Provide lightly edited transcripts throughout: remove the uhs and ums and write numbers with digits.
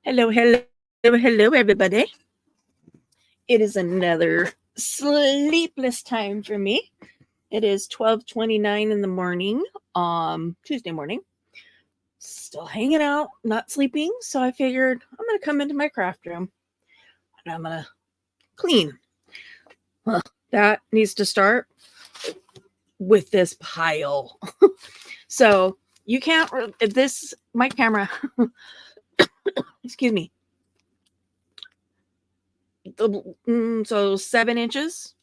Hello, hello, hello, everybody. It is another sleepless time for me. It is 12:29 in the morning, Tuesday morning. Still hanging out, not sleeping. So I figured I'm gonna come into my craft room and I'm gonna clean. Huh, that needs to start with this pile. So you can't. If this my camera, excuse me. So 7 inches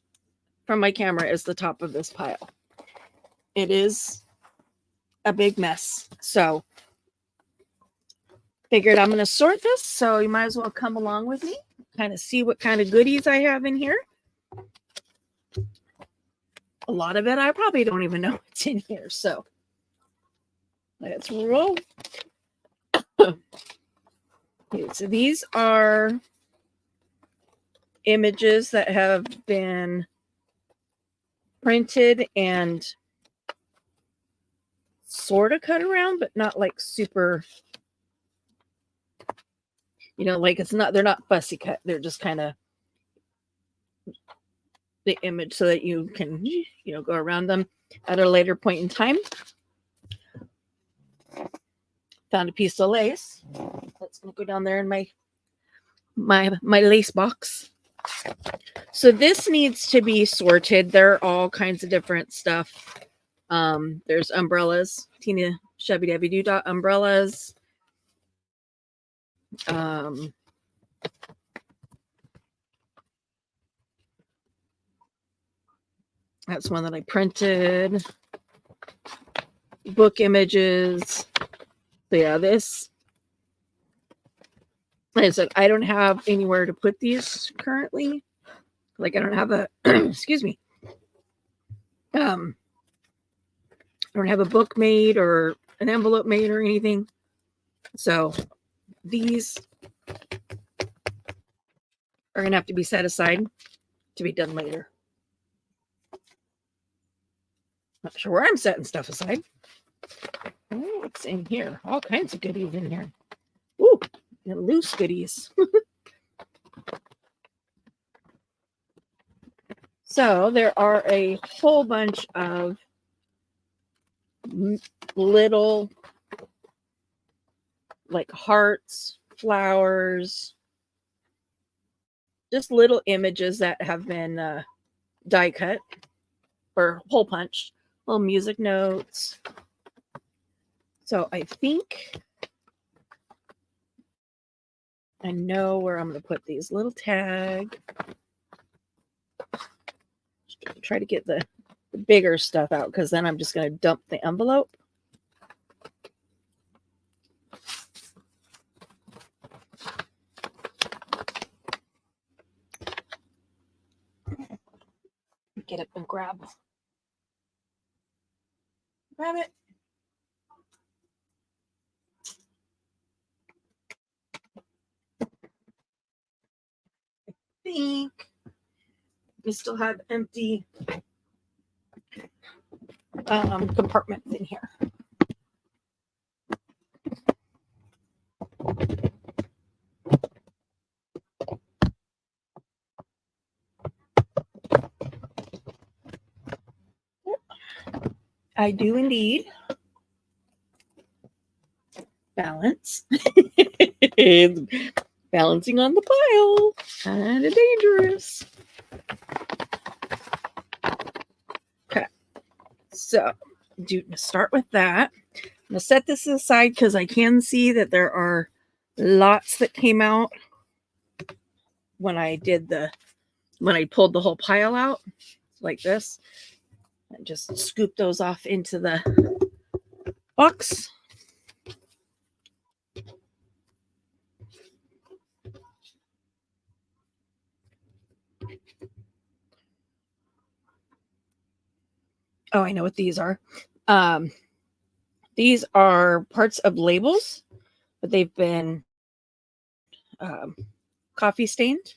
from my camera is the top of this pile. It is a big mess. So figured I'm going to sort this. So you might as well come along with me, kind of see what kind of goodies I have in here. A lot of it, I probably don't even know what's in here. So let's roll. Okay, so these are images that have been printed and sort of cut around, but not like super, like they're not fussy cut. They're just kind of the image so that you can, go around them at a later point in time. Found a piece of lace. Let's go down there in my lace box. So this needs to be sorted. There are all kinds of different stuff. There's umbrellas. Tina Shabby Dabby Doo Dot umbrellas. That's one that I printed. Book images. So yeah, this. Like I said, I don't have anywhere to put these currently. Like I don't have a excuse me. I don't have a book made or an envelope made or anything. So these are going to have to be set aside to be done later. Not sure where I'm setting stuff aside. Oh, what's in here? All kinds of goodies in here. Ooh, loose goodies. So there are a whole bunch of little, like hearts, flowers, just little images that have been die cut or hole punched, little music notes. So I think I know where I'm going to put these. Little tag. Try to get the bigger stuff out because then I'm just going to dump the envelope. Get up and grab it. I think we still have empty compartments in here. I do indeed. Balance. Balancing on the pile. Kind of dangerous. Okay. So, start with that. I'm going to set this aside because I can see that there are lots that came out when I pulled the whole pile out like this. And just scoop those off into the box. Oh, I know what these are. These are parts of labels, but they've been coffee stained.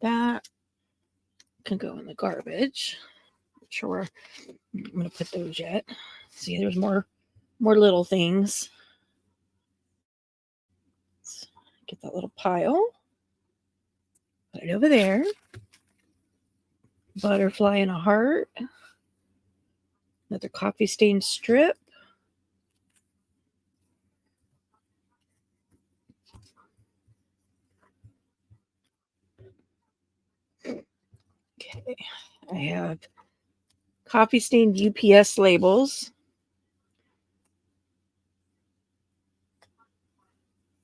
That can go in the garbage. Not sure I'm going to put those yet. See, there's more little things. Get that little pile. Put it over there. Butterfly and a heart. Another coffee stain strip. Okay, I have coffee stained UPS labels.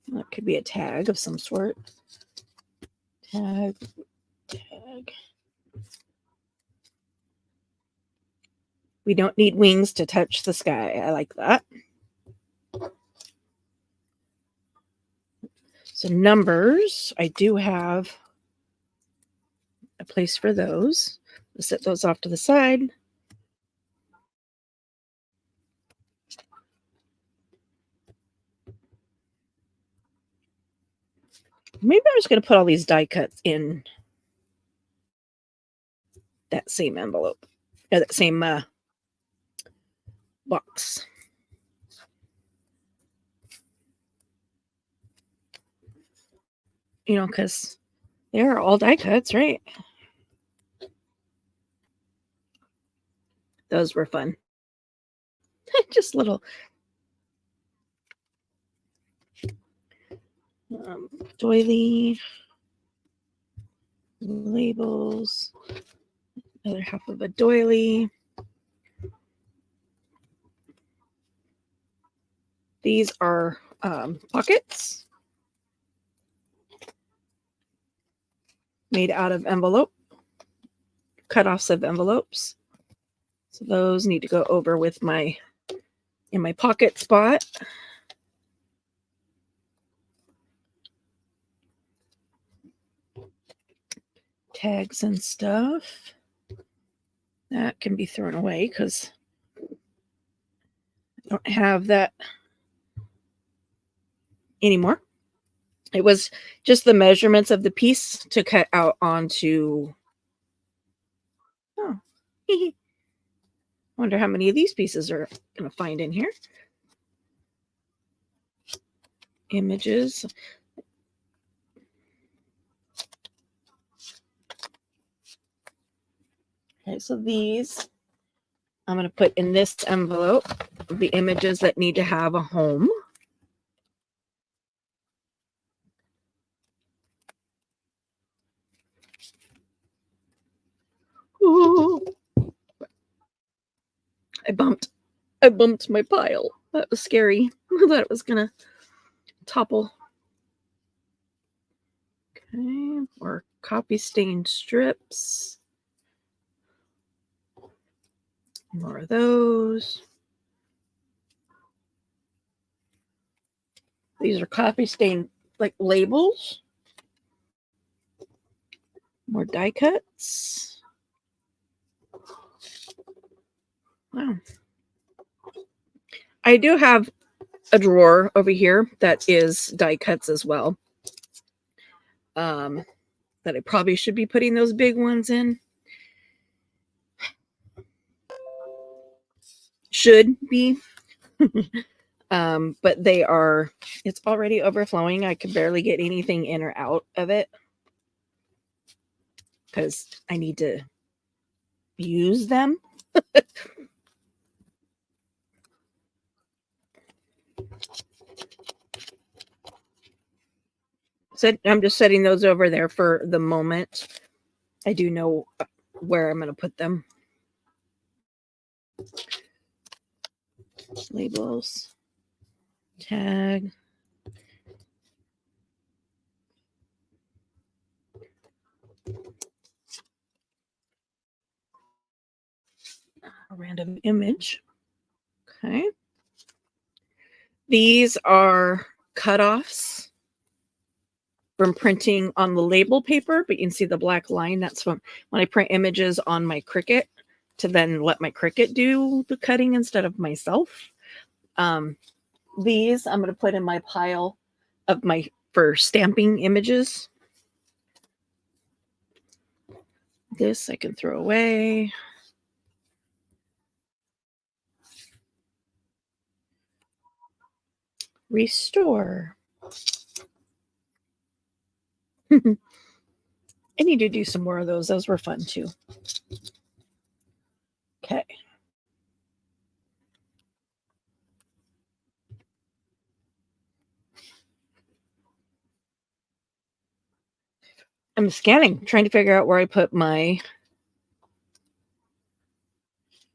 That could be a tag of some sort. Tag. We don't need wings to touch the sky. I like that. So numbers, I do have a place for those. Let's set those off to the side. Maybe I'm just going to put all these die cuts in that same envelope, or that same box. You know, because they are all die cuts, right? Those were fun. Just little doily labels. Another half of a doily. These are pockets made out of envelope, cut-offs of envelopes. So those need to go over with in my pocket spot. Tags and stuff. That can be thrown away because I don't have that anymore. It was just the measurements of the piece to cut out onto. Oh, wonder how many of these pieces are going to find in here. Images. Okay, so these I'm going to put in this envelope the images that need to have a home. Ooh. I bumped my pile. That was scary. I thought it was gonna topple. Okay, more copy stained strips. More of those. These are copy stained like labels. More die cuts. Wow. I do have a drawer over here that is die cuts as well. That I probably should be putting those big ones in. Should be. But it's already overflowing. I could barely get anything in or out of it because I need to use them. So I'm just setting those over there for the moment. I do know where I'm going to put them. Labels. Tag. A random image. Okay. These are cutoffs from printing on the label paper, but you can see the black line. That's from when I print images on my Cricut to then let my Cricut do the cutting instead of myself. These I'm going to put in my pile of for stamping images. This I can throw away. Restore. I need to do some more of those. Those were fun too. Okay. I'm scanning, trying to figure out where I put my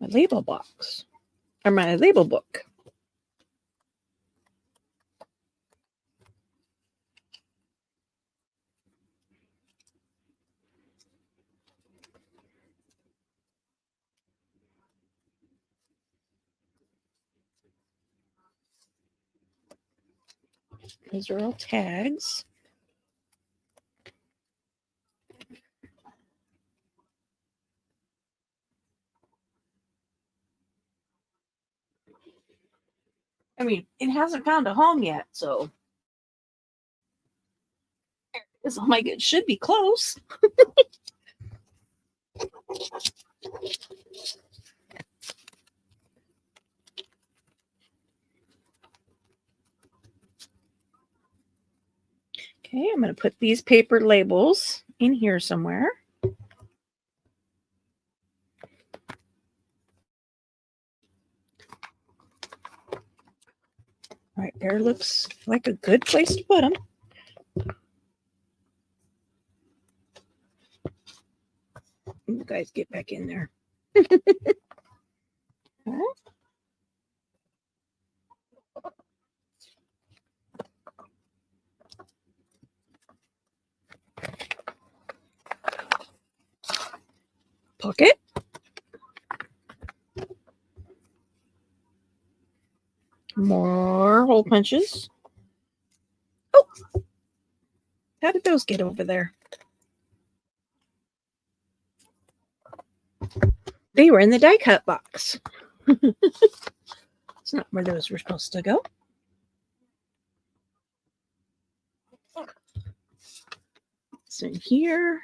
label box or my label book. Those are all tags. I mean, it hasn't found a home yet, so it's like it should be close. Okay, I'm going to put these paper labels in here somewhere. Right there looks like a good place to put them. You guys get back in there. All right. Pocket. More hole punches. Oh, how did those get over there? They were in the die cut box. It's not where those were supposed to go. It's in here.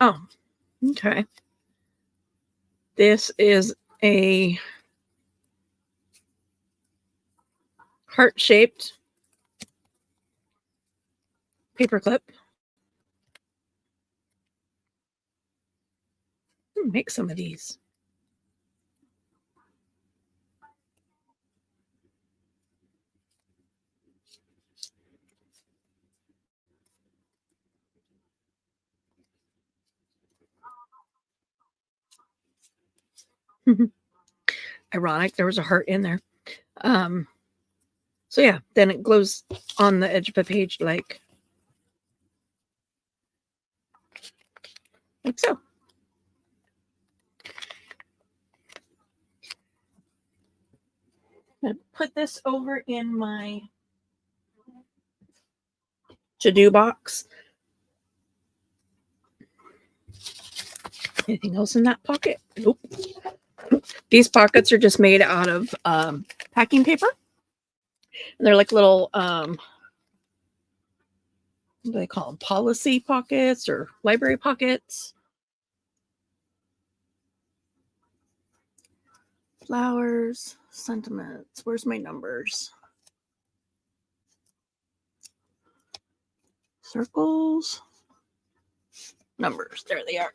Oh, okay. This is a heart-shaped paper clip. Make some of these. Ironic, there was a heart in there. So yeah, then it glows on the edge of a page like so. I'm going to put this over in my to-do box. Anything else in that pocket? Nope. These pockets are just made out of packing paper. And they're like little, what do they call them? Policy pockets or library pockets. Flowers, sentiments. Where's my numbers? Circles, numbers. There they are.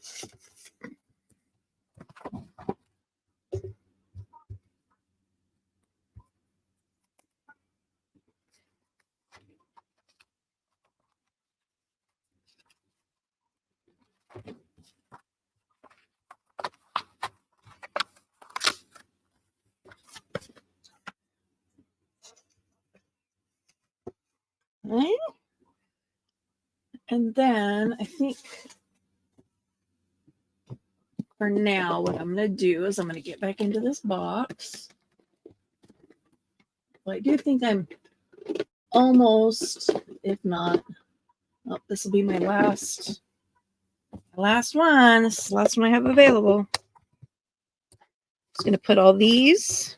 Right? And then I think for now, what I'm going to do is I'm going to get back into this box. Well, I do think I'm almost, if not, oh, this will be my last one. This is the last one I have available. Just going to put all these.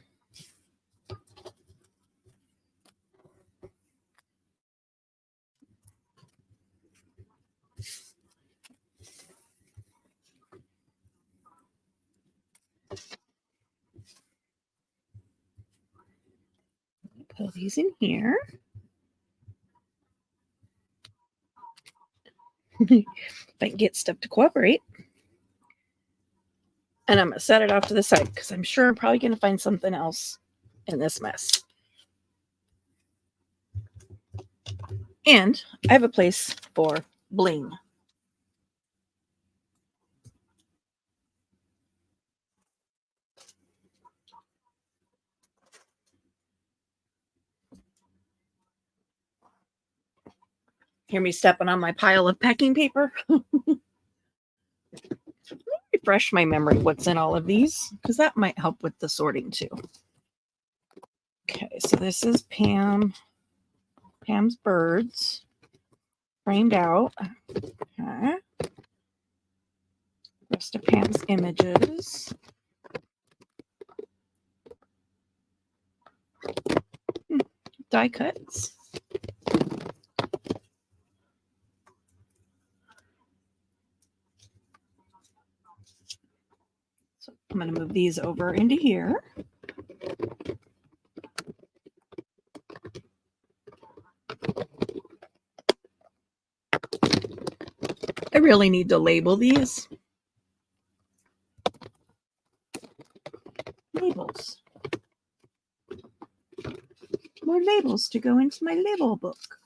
fill these in here. If I can get stuff to cooperate. And I'm going to set it off to the side because I'm sure I'm probably going to find something else in this mess. And I have a place for bling. Hear me stepping on my pile of packing paper? Refresh my memory what's in all of these because that might help with the sorting too. Okay, so this is Pam's birds framed out. Okay. Rest of Pam's images. Die cuts. So I'm going to move these over into here. I really need to label these. Labels. More labels to go into my label book.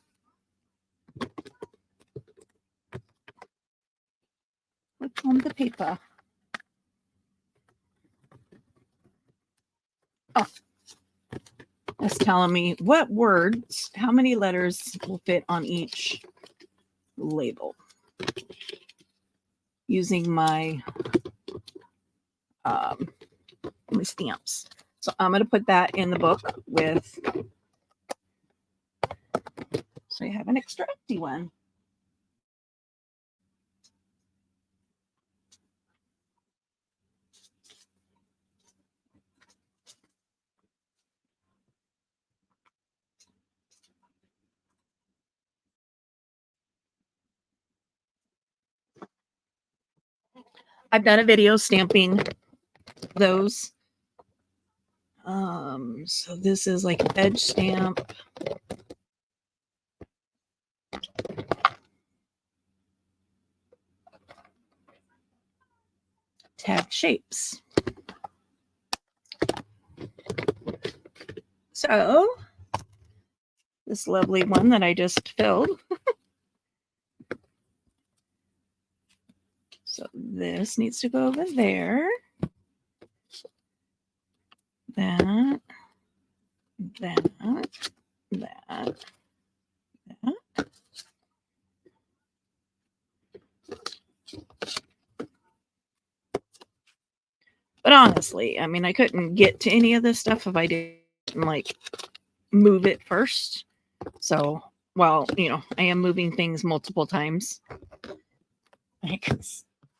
What's on the paper? Oh, it's telling me what words, how many letters will fit on each label using my stamps. So I'm going to put that in the book with, so I have an extra empty one. I've done a video stamping those. So this is like an edge stamp. Tag shapes. So this lovely one that I just filled. So this needs to go over there. That. But honestly, I mean, I couldn't get to any of this stuff if I didn't like move it first. So, well, you know, I am moving things multiple times.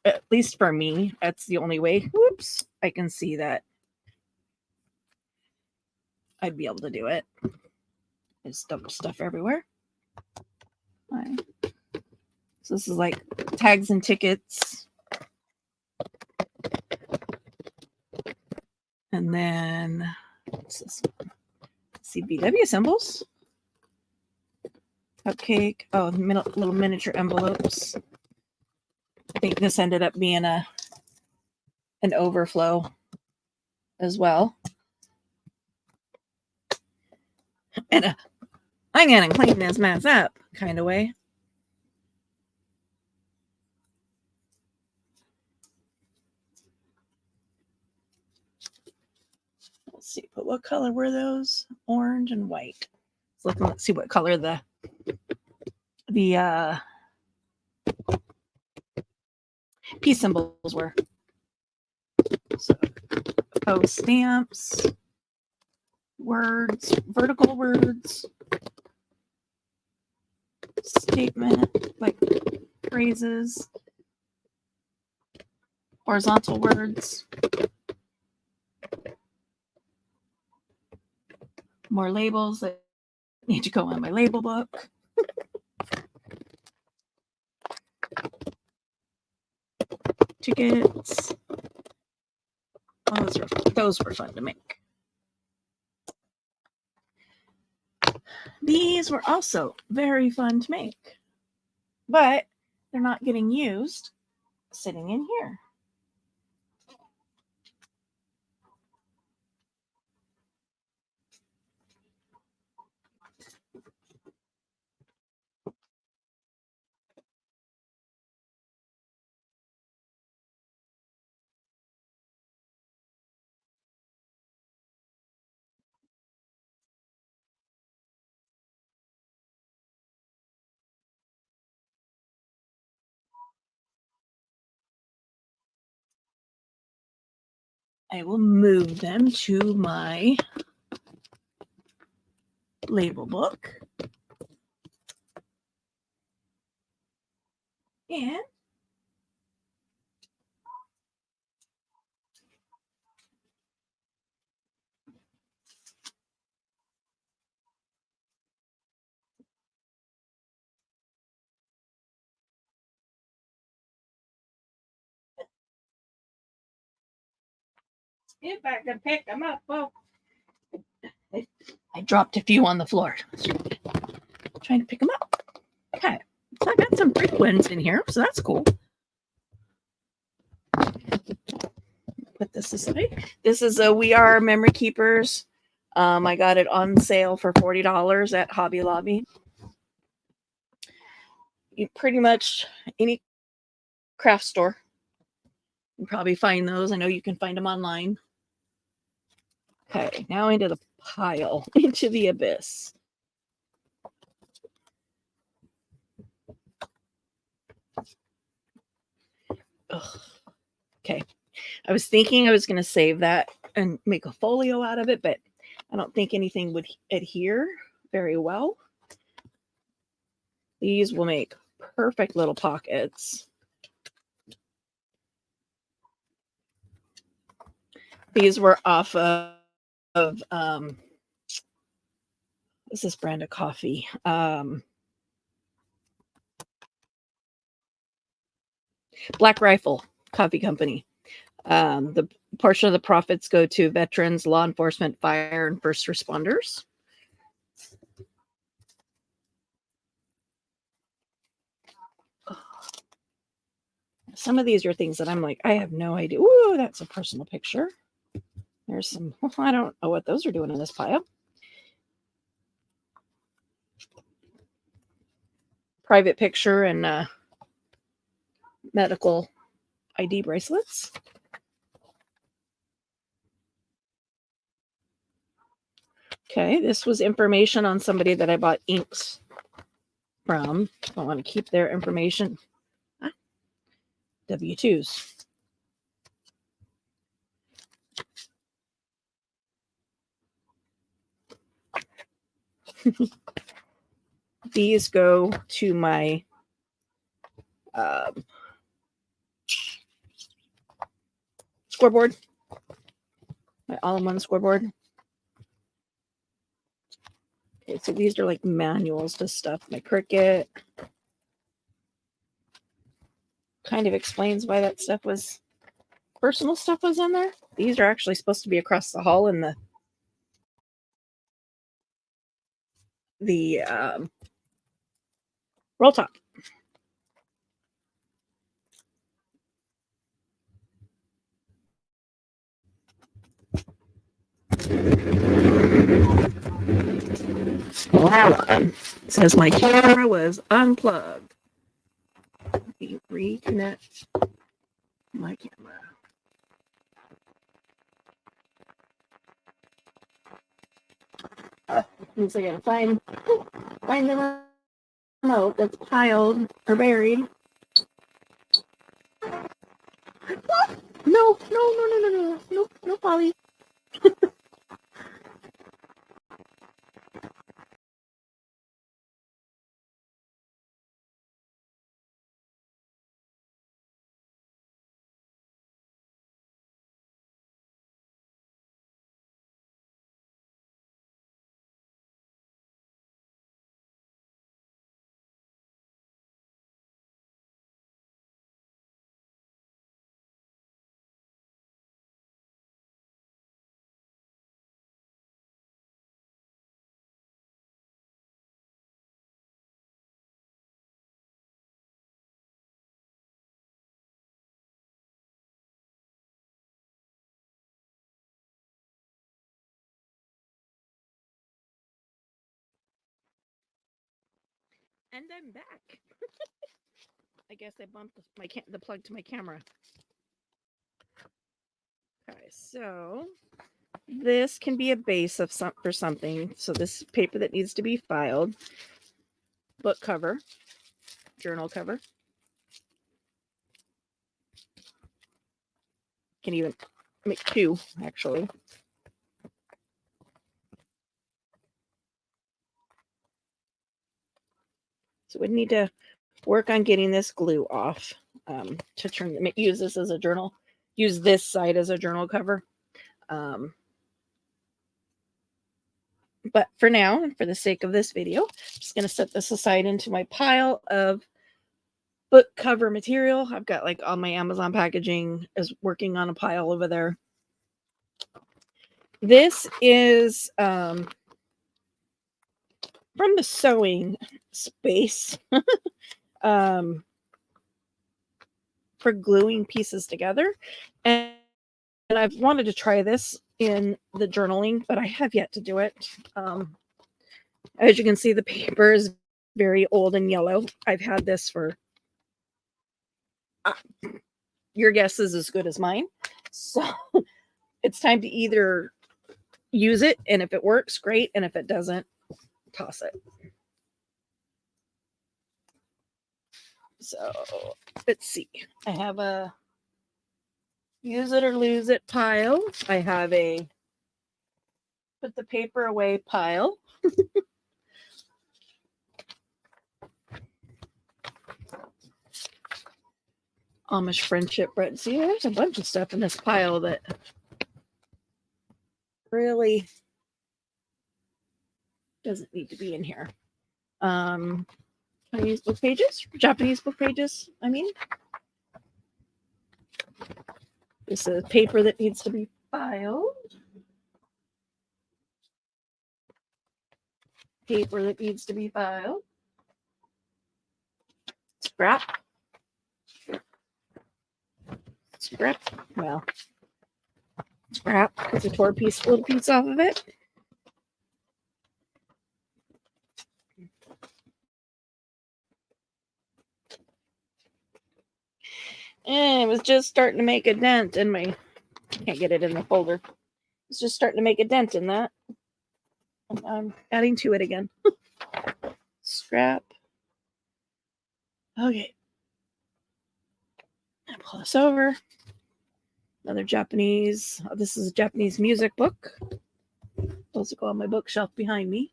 At least for me, that's the only way. Whoops, I can see that I'd be able to do it. There's double stuff everywhere. Right. So this is like tags and tickets. And then what's this one? CBW symbols. Cupcake. Oh, little miniature envelopes. I think this ended up being an overflow as well. And I'm gonna clean this mess up kind of way. Let's see, but what color were those? Orange and white. Let's see what color the peace symbols were. So, faux stamps, words, vertical words, statement, like phrases, horizontal words, more labels that need to go in my label book. Tickets. Oh, those were fun to make. These were also very fun to make, but they're not getting used sitting in here. I will move them to my label book. And if I can pick them up, well, I dropped a few on the floor. Trying to pick them up. Okay, so I got some free ones in here, so that's cool. Put this aside. This is a We Are Memory Keepers. I got it on sale for $40 at Hobby Lobby. You pretty much any craft store, you probably find those. I know you can find them online. Okay, now into the pile, into the abyss. Ugh. Okay, I was thinking I was going to save that and make a folio out of it, but I don't think anything would adhere very well. These will make perfect little pockets. These were off of what's this brand of coffee? Black Rifle Coffee Company. The portion of the profits go to veterans, law enforcement, fire, and first responders. Some of these are things that I'm like, I have no idea. Ooh, that's a personal picture. There's some, I don't know what those are doing in this pile. Private picture and medical ID bracelets. Okay, this was information on somebody that I bought inks from. I want to keep their information. W-2s. These go to my scoreboard, my all-in-one scoreboard. Okay, so these are like manuals to stuff my Cricut. Kind of explains why that stuff was, personal stuff was in there. These are actually supposed to be across the hall in the roll top. It says my camera was unplugged. Let me reconnect my camera. Means I gotta find the remote that's piled or buried. No, Polly. And I'm back. I guess I bumped the plug to my camera. Okay, so this can be a base of for something. So this paper that needs to be filed, book cover, journal cover. Can even make two actually. So we need to work on getting this glue off to use this as a journal. Use this side as a journal cover. But for now, for the sake of this video, I'm just going to set this aside into my pile of book cover material. I've got like all my Amazon packaging is working on a pile over there. This is from the sewing space for gluing pieces together. And I've wanted to try this in the journaling, but I have yet to do it. As you can see, the paper is very old and yellow. I've had this for your guess is as good as mine. So it's time to either use it, and if it works, great, and if it doesn't, toss it. So let's see. I have a use it or lose it pile. I have a put the paper away pile. Amish friendship bread. See, there's a bunch of stuff in this pile that really doesn't need to be in here. Chinese book pages, Japanese book pages, I mean. This is paper that needs to be filed. Paper that needs to be filed. Scrap. Scrap. Well, scrap because I tore a little piece off of it. And it was just starting to make a dent in my, can't get it in the folder. It's just starting to make a dent in that. And I'm adding to it again. Scrap. Okay. I pull this over. Another Japanese. Oh, this is a Japanese music book. Those will go on my bookshelf behind me.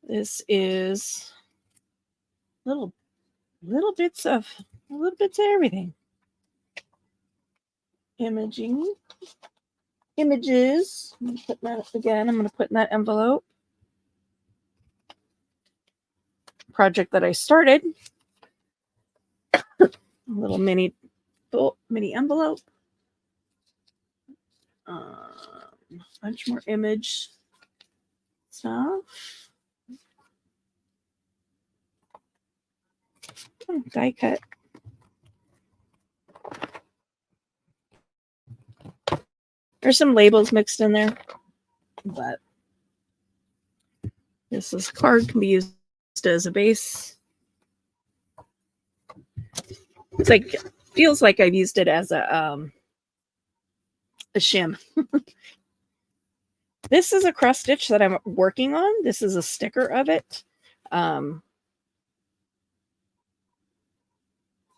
This is little bits of everything. Images. I'm going to put that again. I'm going to put in that envelope. Project that I started. A little mini envelope. Bunch more image stuff. Die cut. There's some labels mixed in there, but this card can be used as a base. It's like, feels like I've used it as a shim. This is a cross stitch that I'm working on. This is a sticker of it.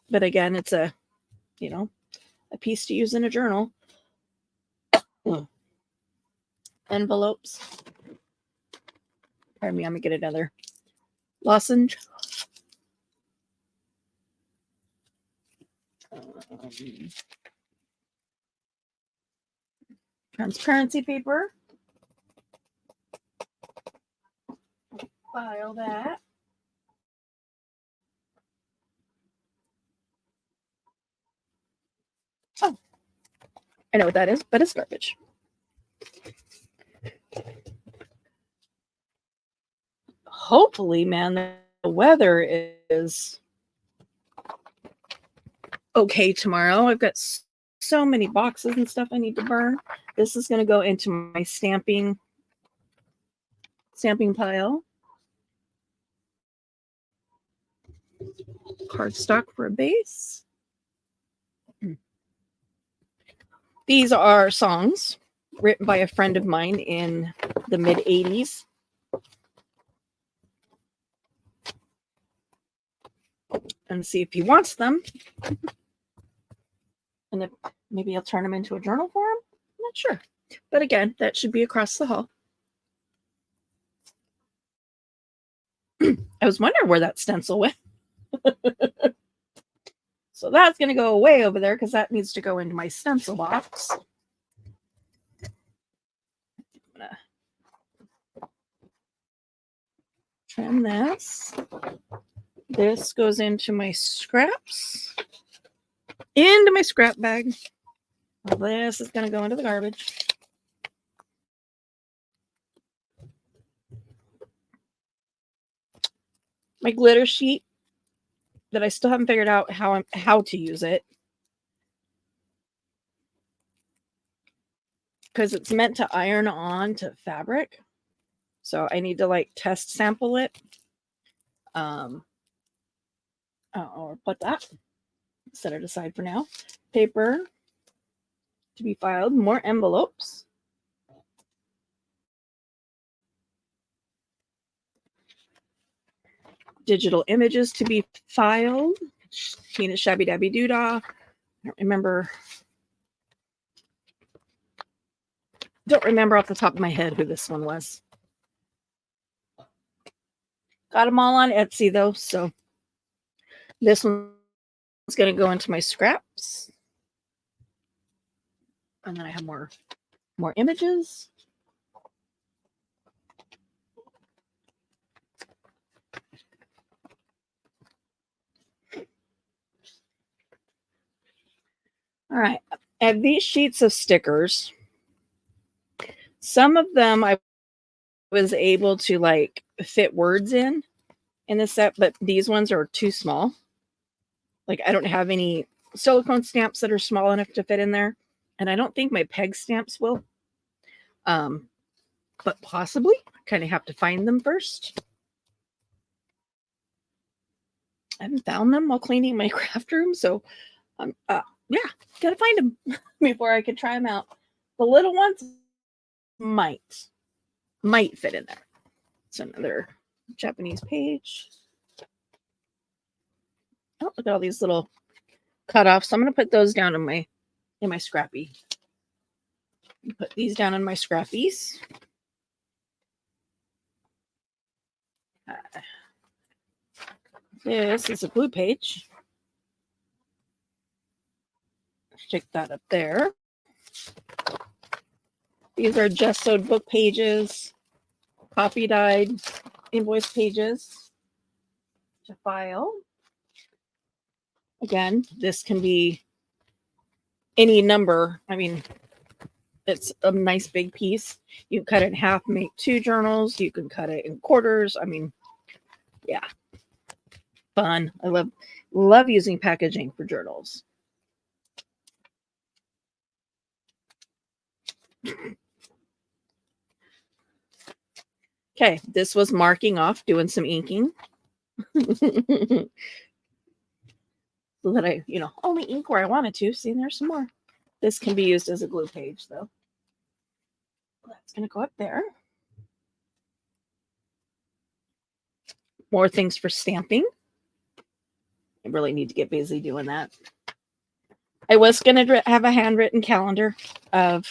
But again, it's a piece to use in a journal. Envelopes. Pardon me, I'm gonna get another lozenge. Transparency paper. File that. Oh, I know what that is, but it's garbage. Hopefully, man, the weather is okay tomorrow. I've got so many boxes and stuff I need to burn. This is going to go into my stamping pile. Cardstock for a base. These are songs written by a friend of mine in the mid 80s. And see if he wants them. And if maybe I'll turn them into a journal for him. I'm not sure. But again, that should be across the hall. I was wondering where that stencil went. So that's going to go away over there because that needs to go into my stencil box. I'm going to trim this. This goes into my scraps. Into my scrap bag. This is going to go into the garbage. My glitter sheet that I still haven't figured out how to use it. Because it's meant to iron on to fabric. So I need to like test sample it. Or put that. Set it aside for now. Paper to be filed. More envelopes. Digital images to be filed. Tina Shabby Dabby Doodah. I don't remember off the top of my head who this one was. Got them all on Etsy though, so this one's going to go into my scraps. And then I have more images. All right. I have these sheets of stickers. Some of them I was able to like fit words in the set, but these ones are too small. Like I don't have any silicone stamps that are small enough to fit in there. And I don't think my peg stamps will. But possibly. I kind of have to find them first. I haven't found them while cleaning my craft room, so yeah, gotta find them before I can try them out. The little ones might fit in there. It's another Japanese page. Oh, look at all these little cut-offs. I'm gonna put those down in my scrappy. Put these down in my scrappies. This is a blue page. Stick that up there. These are just sewed book pages, copy dyed invoice pages to file. Again, this can be any number. I mean, it's a nice big piece. You cut it in half, make 2 journals. You can cut it in quarters. I mean, yeah, fun. I love using packaging for journals. Okay, this was marking off, doing some inking. So that I, only ink where I wanted to. See, there's some more. This can be used as a glue page, though. That's going to go up there. More things for stamping. I really need to get busy doing that. I was going to have a handwritten calendar of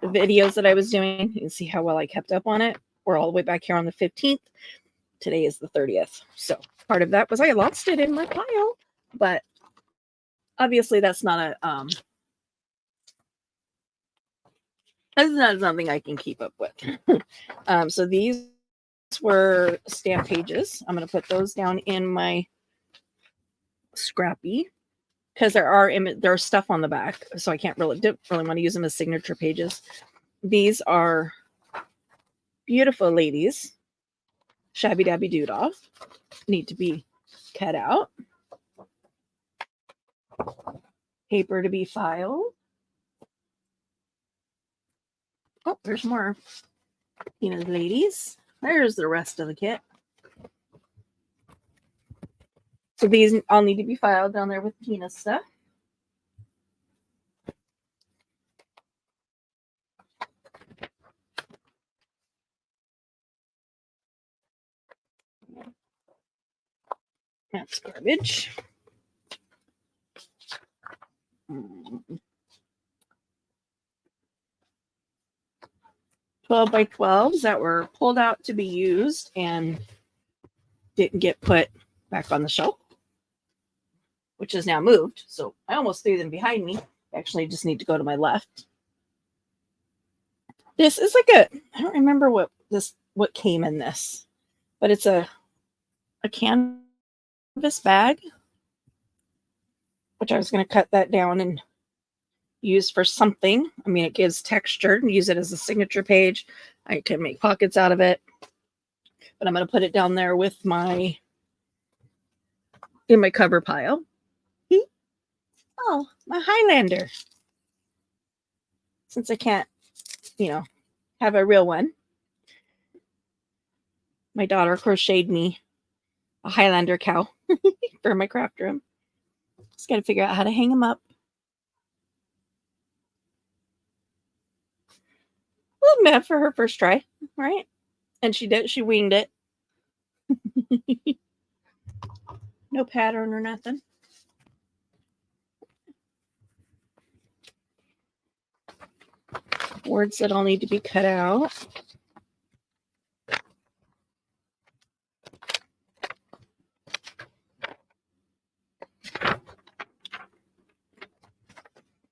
the videos that I was doing. You can see how well I kept up on it. We're all the way back here on the 15th. Today is the 30th. So part of that was I lost it in my pile. But obviously that's not something I can keep up with. So these were stamp pages. I'm going to put those down in my scrappy because there's stuff on the back, so I can't really want to use them as signature pages. These are beautiful ladies. Shabby Dabby Doodah. Need to be cut out. Paper to be filed. Oh, there's more. Tina's ladies. There's the rest of the kit. So these all need to be filed down there with Tina's stuff. That's garbage. 12 by 12s that were pulled out to be used and didn't get put back on the shelf, which is now moved. So I almost threw them behind me. Actually, just need to go to my left. This is like I don't remember what came in this, but it's a canvas bag, which I was going to cut that down and use for something. I mean, it gives texture and use it as a signature page. I can make pockets out of it, but I'm going to put it down there with in my cover pile. Oh, my Highlander. Since I can't, have a real one, my daughter crocheted me a Highlander cow for my craft room. Just got to figure out how to hang him up. A little mad for her first try, right? And she did. She winged it. No pattern or nothing. Words that all need to be cut out.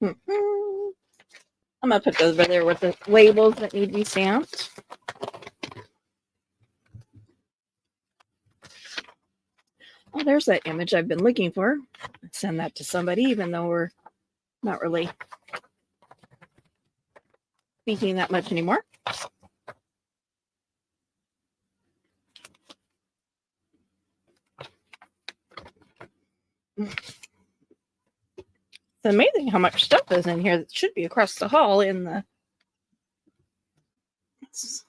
I'm going to put those over there with the labels that need to be stamped. Oh, there's that image I've been looking for. Send that to somebody, even though we're not really speaking that much anymore. It's amazing how much stuff is in here that should be across the hall in the... That's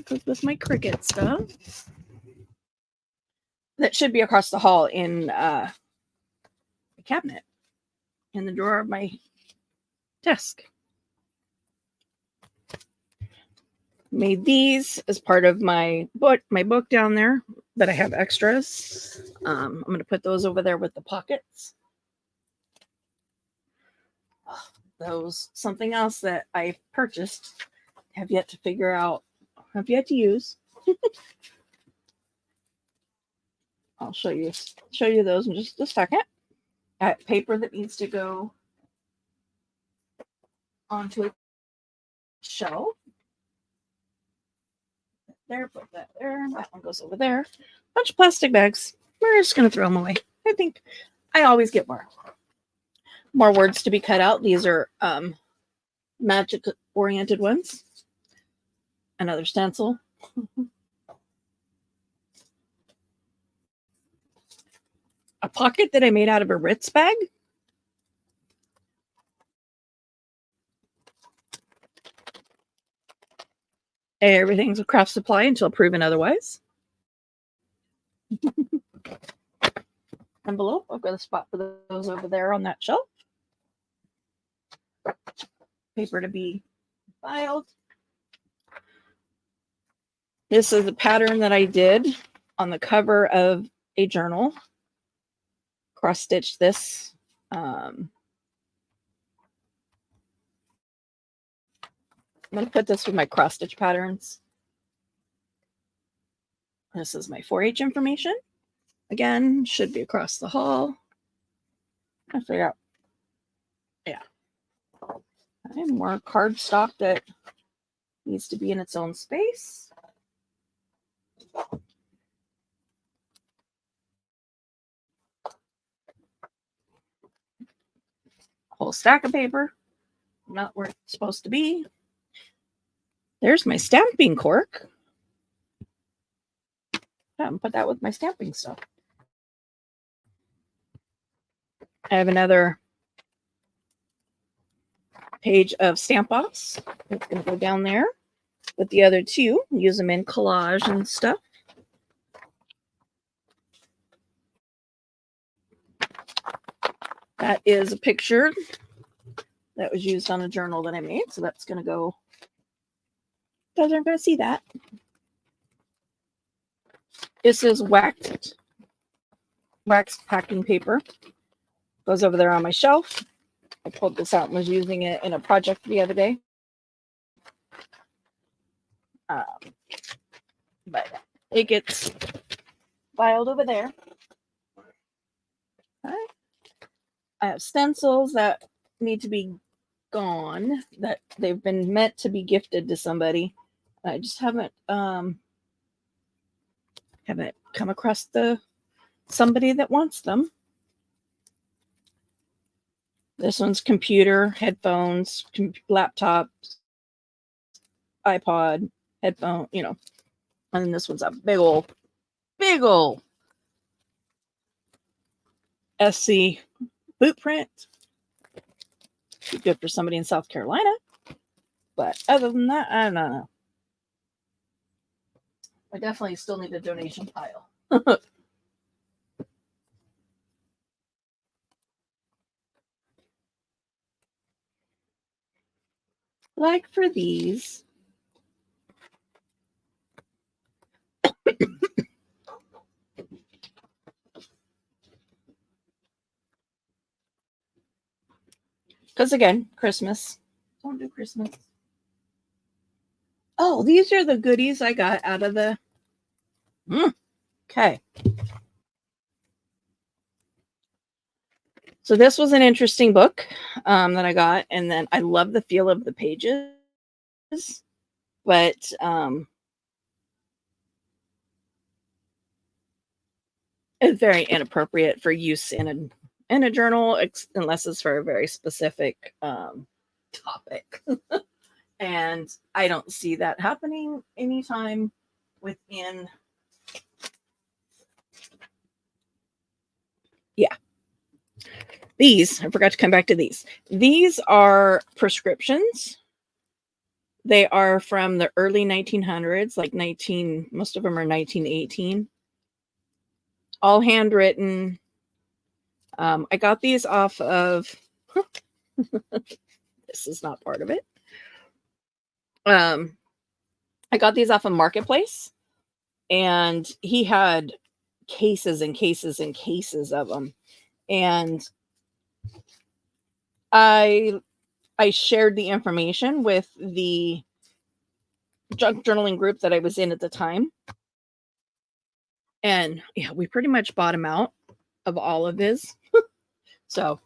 goes with my Cricut stuff. That should be across the hall in the cabinet in the drawer of my desk. Made these as part of my book down there, but I have extras. I'm going to put those over there with the pockets. Those, something else that I purchased, have yet to figure out, have yet to use. I'll show you those in just a second. Paper that needs to go onto a shelf. There, put that there. That one goes over there. Bunch of plastic bags. We're just going to throw them away. I think I always get more words to be cut out. These are magic oriented ones. Another stencil. A pocket that I made out of a Ritz bag. Everything's a craft supply until proven otherwise. Envelope. I've got a spot for those over there on that shelf. Paper to be filed. This is a pattern that I did on the cover of a journal. Cross stitched this. I'm going to put this with my cross stitch patterns. This is my 4-H information. Again, should be across the hall. I figure out. Yeah. And more cardstock that needs to be in its own space. Whole stack of paper. Not where it's supposed to be. There's my stamping cork. Put that with my stamping stuff. I have another page of stamp offs. It's going to go down there with the other two. Use them in collage and stuff. That is a picture that was used on a journal that I made. So that's going to go. You guys aren't going to see that. This is wax packing paper. Goes over there on my shelf. I pulled this out and was using it in a project the other day. But it gets filed over there. Okay. I have stencils that need to be gone, that they've been meant to be gifted to somebody. I just haven't come across somebody that wants them. This one's computer, headphones, laptops, iPod, headphone, and then this one's a big ol' SC boot print. Be good for somebody in South Carolina. But other than that, I don't know. I definitely still need a donation pile. Like for these. Because again, Christmas. Don't do Christmas. Oh, these are the goodies I got out of the... Okay. So this was an interesting book that I got. And then I love the feel of the pages. But it's very inappropriate for use in a journal, unless it's for a very specific topic. And I don't see that happening anytime within. Yeah. These, I forgot to come back to these. These are prescriptions. They are from the early 1900s, like most of them are 1918. All handwritten. I got these off of, this is not part of it. I got these off of Marketplace, and he had cases and cases and cases of them. And I shared the information with the junk journaling group that I was in at the time. And yeah, we pretty much bought him out of all of his. So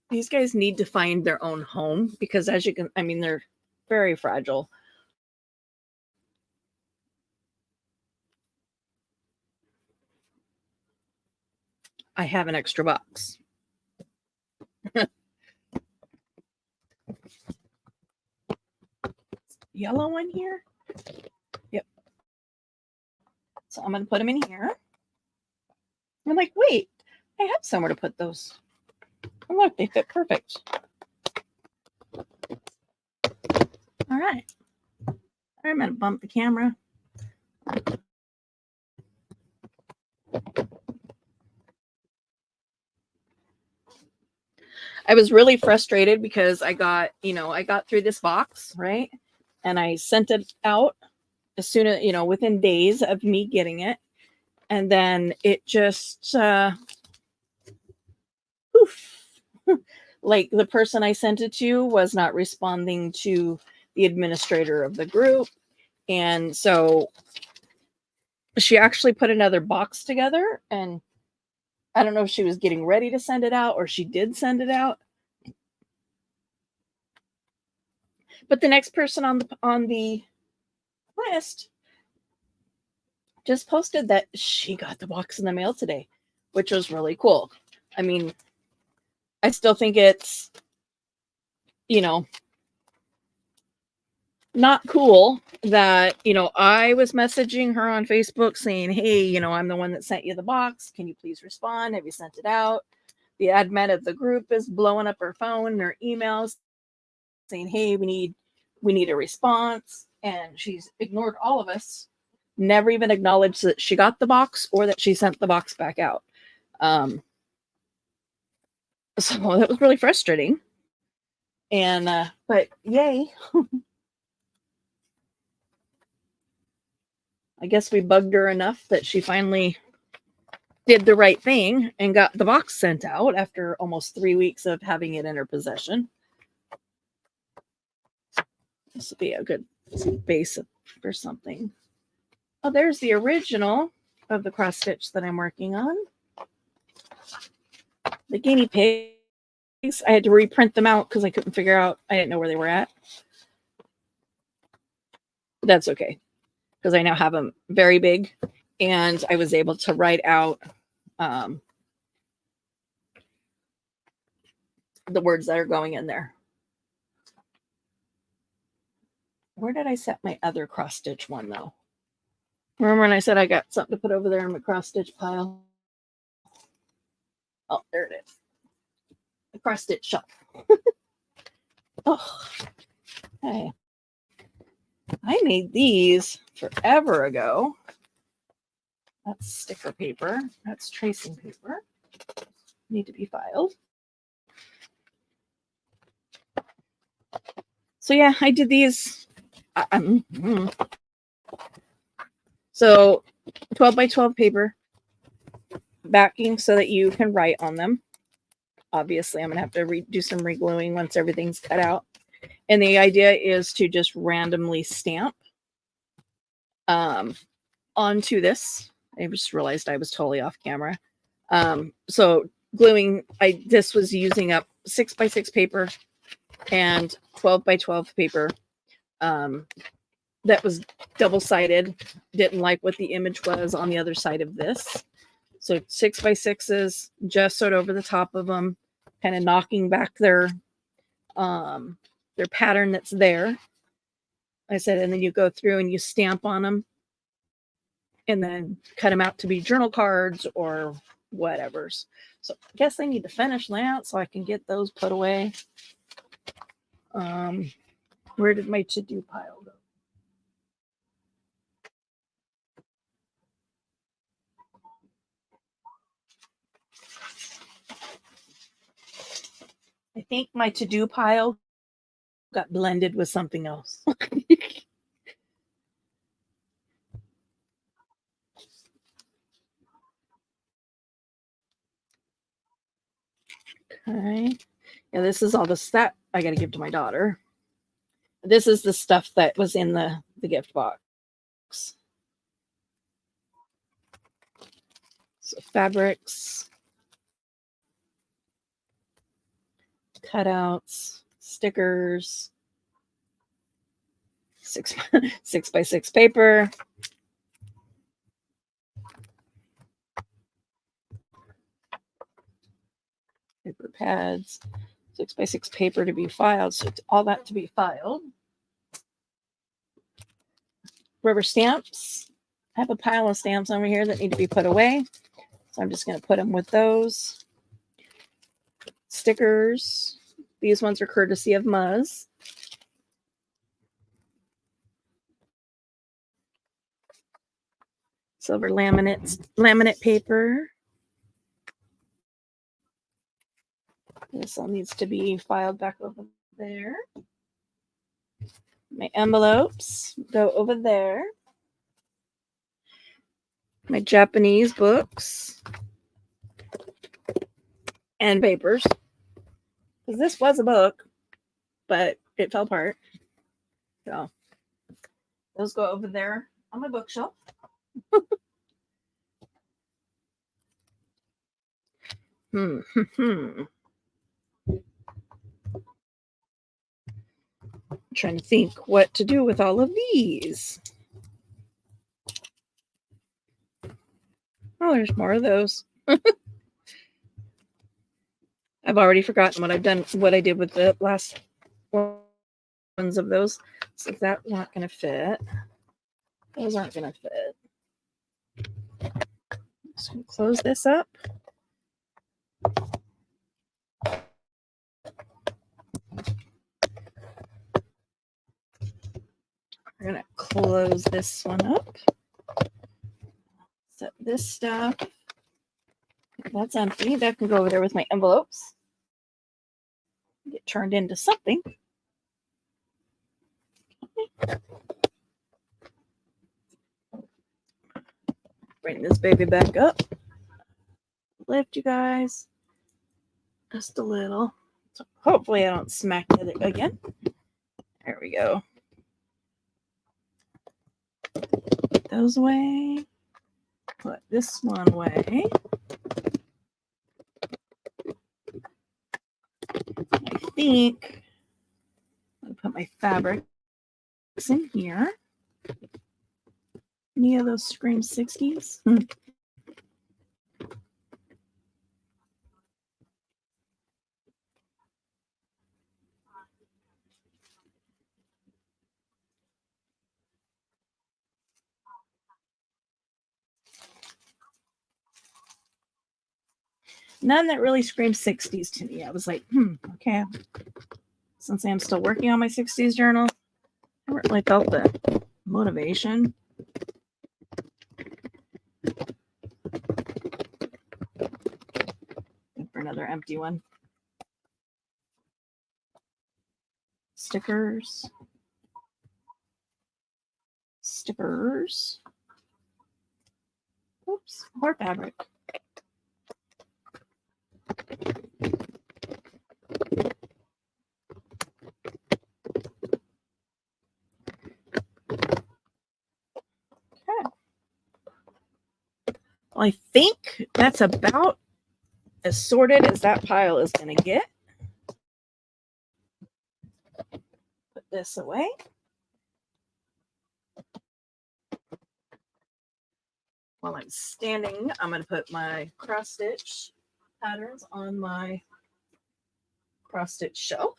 these guys need to find their own home, because as you can, they're very fragile. I have an extra box. Yellow one here. Yep. So I'm going to put them in here. I'm like, wait, I have somewhere to put those. Oh, look, they fit perfect. All right. I'm going to bump the camera. I was really frustrated because I got through this box, right? And I sent it out as soon as, within days of me getting it. And then it just, poof. Like the person I sent it to was not responding to the administrator of the group. And so she actually put another box together, and I don't know if she was getting ready to send it out or she did send it out. But the next person on the list just posted that she got the box in the mail today, which was really cool. I still think it's, not cool that, I was messaging her on Facebook saying, hey, I'm the one that sent you the box. Can you please respond? Have you sent it out? The admin of the group is blowing up her phone and her emails saying, hey, we need a response. And she's ignored all of us, never even acknowledged that she got the box or that she sent the box back out. So that was really frustrating. And but yay. I guess we bugged her enough that she finally did the right thing and got the box sent out after almost 3 weeks of having it in her possession. This will be a good base for something. Oh, there's the original of the cross stitch that I'm working on. The guinea pigs, I had to reprint them out because I couldn't figure out, I didn't know where they were at. That's okay, because I now have them very big, and I was able to write out the words that are going in there. Where did I set my other cross stitch one though? Remember when I said I got something to put over there in my cross stitch pile? Oh, there it is. The cross stitch shelf. Oh, hey. I made these forever ago. That's sticker paper. That's tracing paper. Need to be filed. So yeah, I did these. So 12 by 12 paper, backing so that you can write on them. Obviously, I'm going to have to do some regluing once everything's cut out. And the idea is to just randomly stamp onto this. I just realized I was totally off camera. So gluing, this was using up 6 by 6 paper and 12 by 12 paper. That was double-sided. Didn't like what the image was on the other side of this. So 6 by 6s, just sewed over the top of them, kind of knocking back their pattern that's there. I said, and then you go through and you stamp on them and then cut them out to be journal cards or whatever's. So I guess I need to finish that so I can get those put away. Where did my to-do pile go? I think my to-do pile got blended with something else. Okay. Yeah, this is all the stuff I got to give to my daughter. This is the stuff that was in the gift box. So fabrics, cutouts, stickers, 6 by 6 paper, paper pads, 6 by 6 paper to be filed. So all that to be filed. Rubber stamps. I have a pile of stamps over here that need to be put away. So I'm just going to put them with those. Stickers. These ones are courtesy of Muzz. Silver laminate paper. This all needs to be filed back over there. My envelopes go over there. My Japanese books and papers. Because this was a book, but it fell apart. So those go over there on my bookshelf. Trying to think what to do with all of these. Oh, there's more of those. I've already forgotten what I've done, what I did with the last ones of those. So that's not going to fit. Those aren't going to fit. Just going to close this up. We're going to close this one up. Set this stuff. That's empty. That can go over there with my envelopes. get turned into something. Bring this baby back up. Lift you guys just a little. So hopefully I don't smack it again. There we go. Put those away. Put this one away. I think I'm gonna put my fabrics in here. Any of those Scream 60s? None that really scream 60s to me. I was like, okay. Since I'm still working on my 60s journal, I haven't really felt the motivation. For another empty one. Stickers. Stickers. Oops, more fabric. Well, I think that's about as sorted as that pile is going to get. Put this away. While I'm standing, I'm going to put my cross stitch patterns on my cross stitch shelf.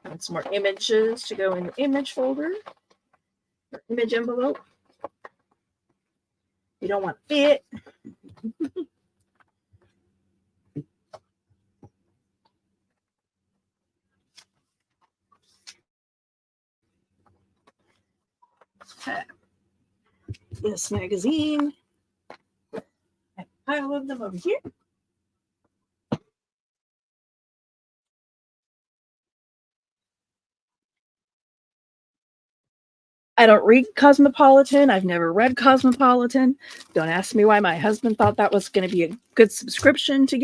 And some more images to go in the image folder, or image envelope. You don't want it. This magazine. I have a pile of them over here. I don't read Cosmopolitan. I've never read Cosmopolitan. Don't ask me why my husband thought that was going to be a good subscription to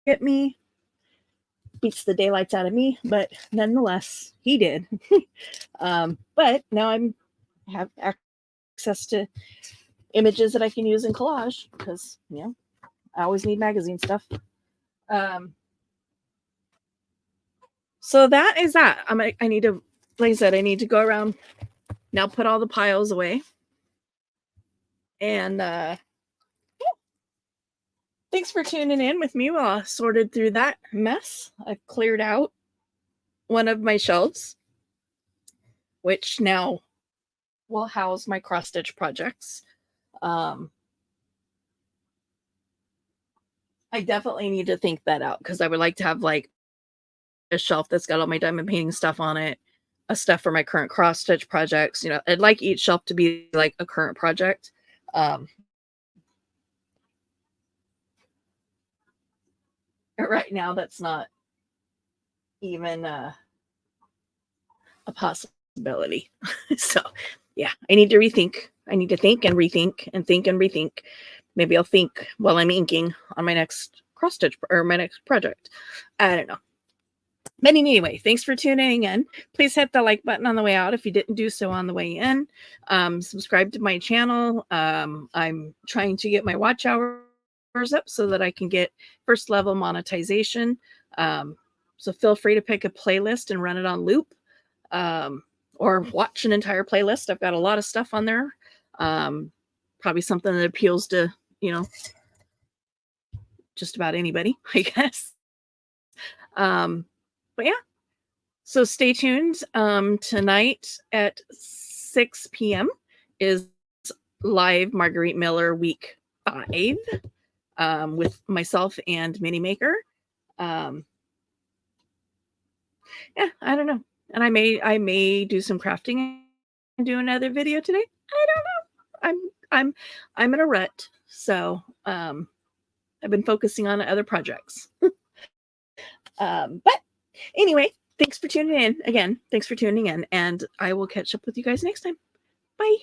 get me. Beats the daylights out of me, but nonetheless, he did. But now I have access to images that I can use in collage because, I always need magazine stuff. So that is that. I need to, like I said, I need to go around now, put all the piles away. And thanks for tuning in with me while I sorted through that mess. I've cleared out one of my shelves, which now will house my cross stitch projects. I definitely need to think that out because I would like to have like a shelf that's got all my diamond painting stuff on it, a stuff for my current cross stitch projects. I'd like each shelf to be like a current project. Right now, that's not even a possibility. So, yeah, I need to rethink. I need to think and rethink and think and rethink. Maybe I'll think while I'm inking on my next cross stitch or my next project. I don't know. But anyway, thanks for tuning in. Please hit the like button on the way out if you didn't do so on the way in. Subscribe to my channel. I'm trying to get my watch hours up so that I can get first level monetization. So feel free to pick a playlist and run it on loop, or watch an entire playlist. I've got a lot of stuff on there. Probably something that appeals to, just about anybody, I guess. But yeah, so stay tuned. Tonight at 6 p.m. is live Marguerite Miller week 5 with myself and Mini Maker. Yeah, I don't know. And I may do some crafting do another video today? I don't know. I'm in a rut. So I've been focusing on other projects. But anyway, thanks for tuning in. Again, thanks for tuning in, and I will catch up with you guys next time. Bye.